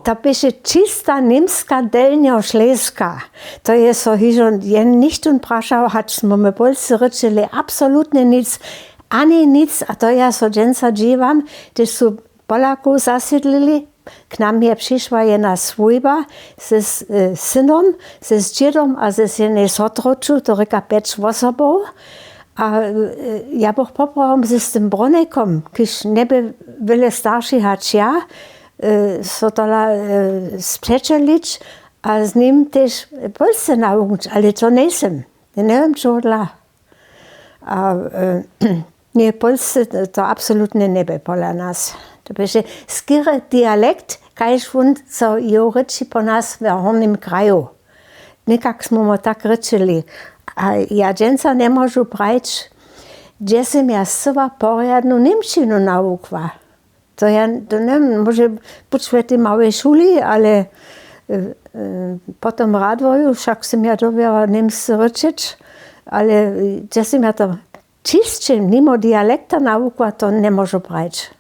to piše čista nemska delnjošleska. To je so hižo, jen ništun prašao, hač smo me Polsci rečeli absolutne nic, ani nic, a to ja so dženca dživam, když su Polakov zasidlili, k nam je přišla jedna svojba se synom, se s džidom a se jednej sotroču, to reka 5 osobov. A ja bych popravo se s tym Bronekom, když neby byli starší hač ja, so tola spřečelič a s ním tež Polsce naučiť, ale to nejsem. Neviem, čo odla. A nie, Polsce to absolutne nebe pola nás. To byže skýre dialekt, kajž vun, co jo reči po nás v horním kraju. Nikak smo mu tak rečili. A ja dženca nemôžu prajč, kde som ja sva poriadnu nemčinu naukla. To ja neviem, môže buď v tej malej šuli, ale potom radvoju, však som ja dobiela nemci rečiť, ale kde som ja to čistšie, mimo dialekta naukla, to nemôžu prajč.